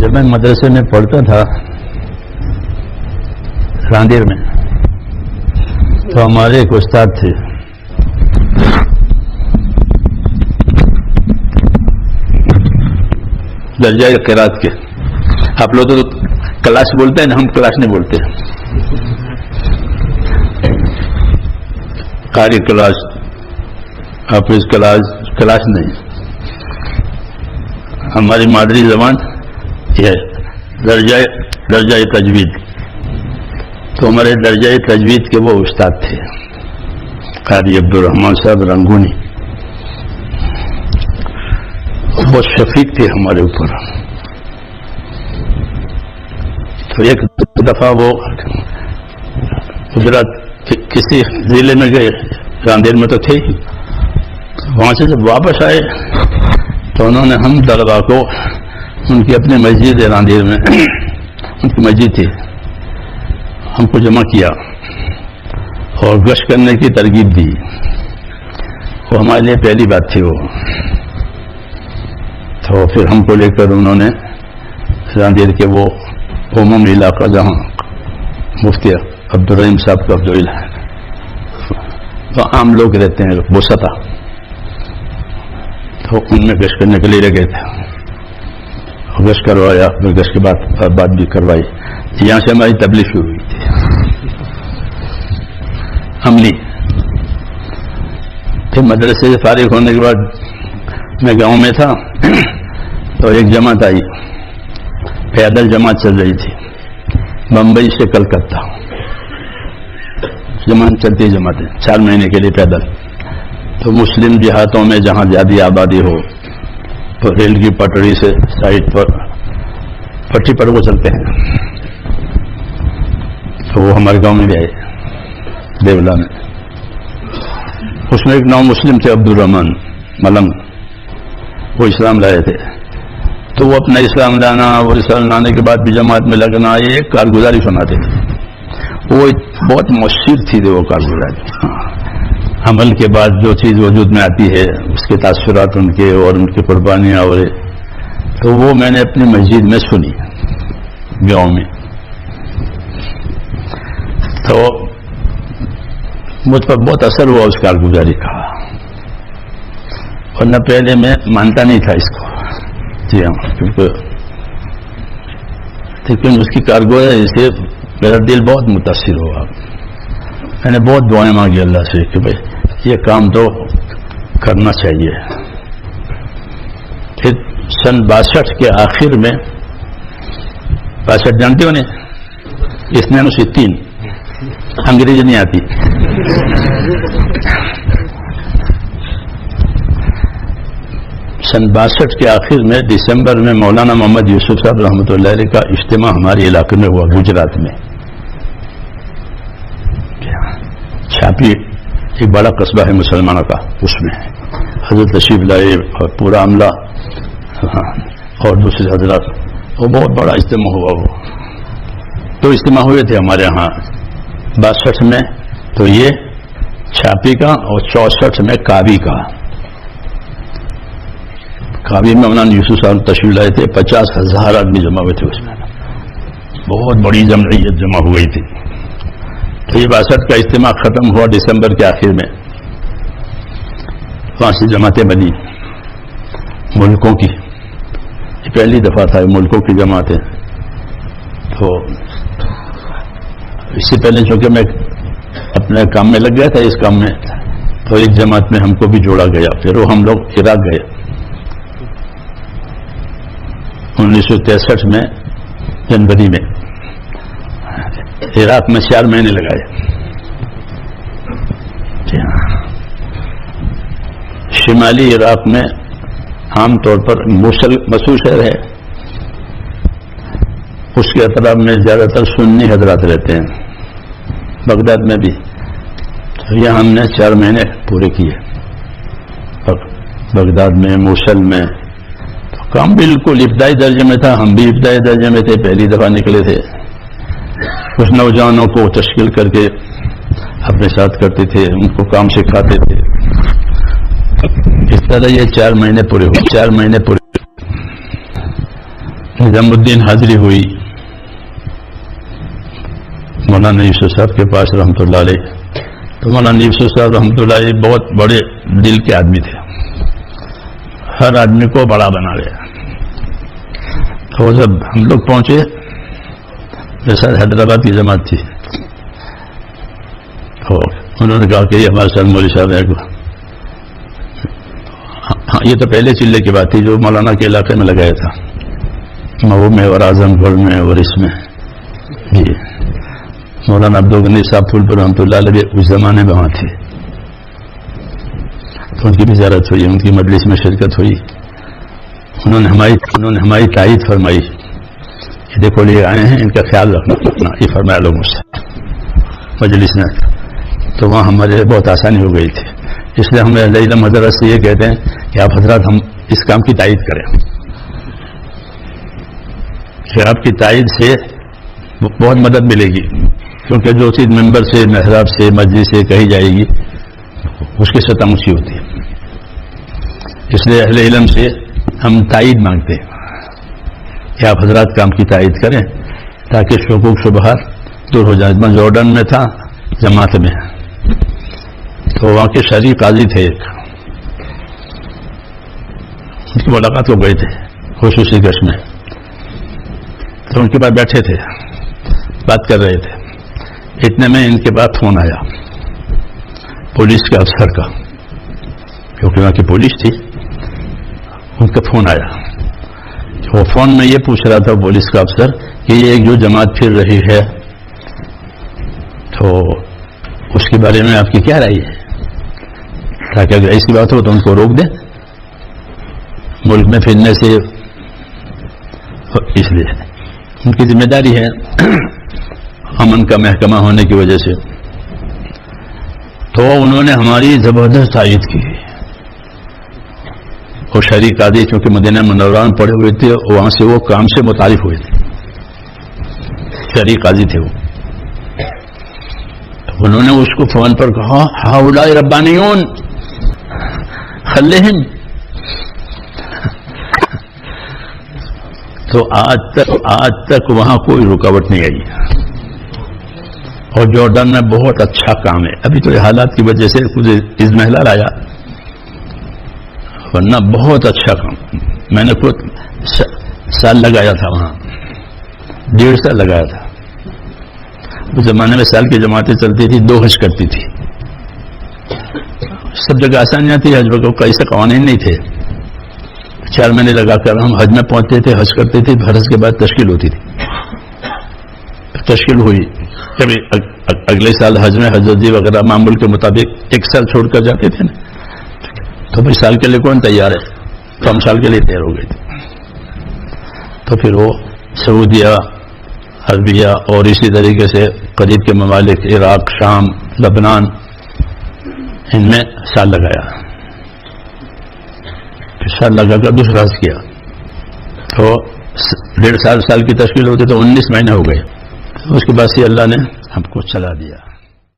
جب میں مدرسے میں پڑھتا تھا راندیر میں، تو ہمارے ایک استاد تھے، درجہ قرات کے. آپ لوگ تو کلاس بولتے ہیں نا، ہم کلاس نہیں بولتے. قاری کلاس، حافظ کلاس، کلاس نہیں. ہماری مادری زبان یہ ہے درجہ تجوید. تو ہمارے درجہ تجوید کے وہ استاد تھے قاری عبدالرحمان صاحب رنگونی. بہت شفیق تھے ہمارے اوپر. تو ایک دفعہ وہ گجرات کسی ضلع میں گئے، راندیر میں تو تھے ہی. وہاں سے جب واپس آئے تو انہوں نے ہم طلبا کو ان کی اپنی مسجد راندیر میں ان کی مسجد تھی، ہم کو جمع کیا اور گشت کرنے کی ترغیب دی. وہ ہمارے لیے پہلی بات تھی. وہ تو پھر ہم کو لے کر انہوں نے راندیر کے وہ عمومی علاقہ جہاں مفتی عبدالرحیم صاحب کا جو تو عام لوگ رہتے ہیں بوسطہ، تو ان میں گشت کرنے کے لیے لے گئے تھے. گشت کروایا، پھر گشت کے بعد بات بھی کروائی. یہاں سے ہماری تبلیغ شروع ہوئی تھی عملی. پھر مدرسے سے فارغ ہونے کے بعد میں گاؤں میں تھا، تو ایک جماعت آئی، پیدل جماعت چل رہی تھی بمبئی سے کلکتہ. جماعت چلتی جماعتیں 4 مہینے کے لیے پیدل. تو مسلم دیہاتوں میں جہاں زیادہ آبادی ہو تو ریل کی پٹڑی سے سائڈ پر پٹری پر وہ چلتے ہیں. تو وہ ہمارے گاؤں میں بھی آئے دیولا میں. اس میں ایک نو مسلم تھے عبدالرحمان ملنگ، وہ اسلام لائے تھے. تو وہ اپنا اسلام لانا اور اسلام لانے کے بعد بھی جماعت میں لگنا، یہ ایک کارگزاری سناتے تھے. وہ بہت مؤثر تھی وہ کارگزاری. عمل کے بعد جو چیز وجود میں آتی ہے اس کے تاثرات ان کے اور ان کی قربانیاں، اور تو وہ میں نے اپنی مسجد میں سنی گاؤں میں. تو مجھ پر بہت اثر ہوا اس کارگزاری کا، ورنہ پہلے میں مانتا نہیں تھا اس کو. جی ہاں، لیکن اس کی کارگزاری سے میرا دل بہت متاثر ہوا. میں نے بہت دعائیں مانگی اللہ سے کہ بھائی یہ کام تو کرنا چاہیے. پھر سن 62 کے آخر میں، 62 جانتے ہو نا، اسنین ستین، انگریزی نہیں آتی. سن 62 کے آخر میں دسمبر میں مولانا محمد یوسف صاحب رحمۃ اللہ علیہ کا اجتماع ہمارے علاقے میں ہوا گجرات میں. چھاپی ایک بڑا قصبہ ہے مسلمانوں کا، اس میں حضرت تشریف لائے اور پورا عملہ اور دوسرے حضرات، وہ بہت بڑا اجتماع ہوا. وہ تو اجتماع ہوئے تھے ہمارے ہاں 62 میں، تو یہ چھاپی کا، اور 64 میں کابی کا. کابی میں مولانا یوسف صاحب تشریف لائے تھے. 50,000 آدمی جمع ہوئے تھے. اس میں بہت بڑی جمعیت جمع ہو گئی تھی. تو یہ 62 کا اجتماع ختم ہوا دسمبر کے آخر میں. وہاں سے جماعتیں بنی ملکوں کی. یہ پہلی دفعہ تھا ملکوں کی جماعتیں. تو اس سے پہلے چونکہ میں اپنے کام میں لگ گیا تھا اس کام میں، تو ایک جماعت میں ہم کو بھی جوڑا گیا. پھر وہ ہم لوگ عراق گئے 1963 میں جنوری میں. عراق میں 4 مہینے لگائے. شمالی عراق میں عام طور پر موصل مشہور شہر ہے، اس کے اطراف میں زیادہ تر سنی حضرات رہتے ہیں. بغداد میں بھی. تو یہاں ہم نے 4 مہینے پورے کیے بغداد میں، موصل میں. تو کام بالکل ابتدائی درجے میں تھا. ہم بھی ابتدائی درجے میں تھے، پہلی دفعہ نکلے تھے. کچھ نوجوانوں کو تشکیل کر کے اپنے ساتھ کرتے تھے، ان کو کام سکھاتے تھے. اس طرح یہ 4 مہینے پورے ہوئے. 4 مہینے پورے نظام الدین حاضری ہوئی مولانا یوسف صاحب کے پاس رحمۃ اللہ علیہ. تو مولانا یوسف صاحب رحمۃ اللہ علیہ بہت بڑے دل کے آدمی تھے، ہر آدمی کو بڑا بنا لیا. تو جب ہم لوگ پہنچے، جیسا حیدرآباد کی جماعت تھی، تو انہوں نے کہا کہ یہ ہمارے ساتھ مولوی صاحب ہے. ہاں یہ تو پہلے چلے کی بات تھی جو مولانا کے علاقے میں لگایا تھا، مئو میں اور اعظم گڑھ میں اور اس میں. جی مولانا عبدالغنی صاحب پھولپور رحمۃ اللہ علیہ اس زمانے میں وہاں تھے، تو ان کی بھی زیارت ہوئی، ان کی مجلس میں شرکت ہوئی. انہوں نے ہماری تائید فرمائی کہ دیکھو یہ آئے ہیں، ان کا خیال رکھنا، یہ فرمایا لوگوں سے مجلس میں. تو وہاں ہمارے لیے بہت آسانی ہو گئی تھی. اس لیے ہم اہل علم حضرت سے یہ کہتے ہیں کہ آپ حضرات ہم اس کام کی تائید کریں، کہ آپ کی تائید سے بہت مدد ملے گی، کیونکہ جو چیز ممبر سے، محراب سے، مسجد سے کہی جائے گی اس کی سطح اونچی ہوتی ہے. اس لیے اہل علم سے ہم تائید مانگتے ہیں کہ آپ حضرات کام کی تائید کریں تاکہ شکوک شبہات دور ہو جائے. میں جارڈن میں تھا جماعت میں، تو وہاں کے شرعی قاضی تھے ایک، ان کی ملاقات کو گئے تھے خصوصی گشت میں. تو ان کے پاس بیٹھے تھے، بات کر رہے تھے. اتنے میں ان کے پاس فون آیا پولیس کے افسر کا، کیونکہ وہاں کی پولیس تھی. ان کا فون آیا، وہ فون میں یہ پوچھ رہا تھا پولیس کا افسر کہ یہ ایک جو جماعت پھر رہی ہے تو اس کے بارے میں آپ کی کیا رائے ہے، تاکہ اگر ایسی بات ہو تو ان کو روک دیں ملک میں پھرنے سے. اس لیے ان کی ذمہ داری ہے امن کا محکمہ ہونے کی وجہ سے. تو انہوں نے ہماری زبردست تائید کی. اور شرعی قاضی چونکہ مدینہ منورہ میں پڑے ہوئے تھے، وہاں سے وہ کام سے متعارف ہوئے تھے، شرعی قاضی تھے وہ. تو انہوں نے اس کو فون پر کہا ہؤلاء ربانیون خلیہم. تو آج تک وہاں کوئی رکاوٹ نہیں آئی. اور جارڈن میں بہت اچھا کام ہے. ابھی تو یہ حالات کی وجہ سے کچھ ازمہلال آیا، ورنہ بہت اچھا کام. میں نے خود سال لگایا تھا وہاں، 1.5 سال لگایا تھا. اس زمانے میں سال کی جماعتیں چلتی تھی، 2 حج کرتی تھی. سب جگہ آسانیاں تھی، حج کو ایسے قوانین نہیں تھے. 4 مہینے لگا کر ہم حج میں پہنچتے تھے، حج کرتے تھے، پھر حج کے بعد تشکیل ہوتی تھی. تشکیل ہوئی، کبھی اگلے سال حج میں حضرت جی وغیرہ معمول کے مطابق 1 سال چھوڑ کر جاتے تھے نا. تو بھائی سال کے لیے کون تیار ہے، تو ہم سال کے لیے تیار ہو گئے تھے. تو پھر وہ سعودیہ، عربیہ اور اسی طریقے سے قریب کے ممالک عراق، شام، لبنان، ان میں سال لگایا. پھر سال لگا کر دوسرا حج کیا. تو 1.5 سال کی تشکیل ہوتی تو 19 مہینے ہو گئے. اس کے بعد سے اللہ نے ہم کو چلا دیا.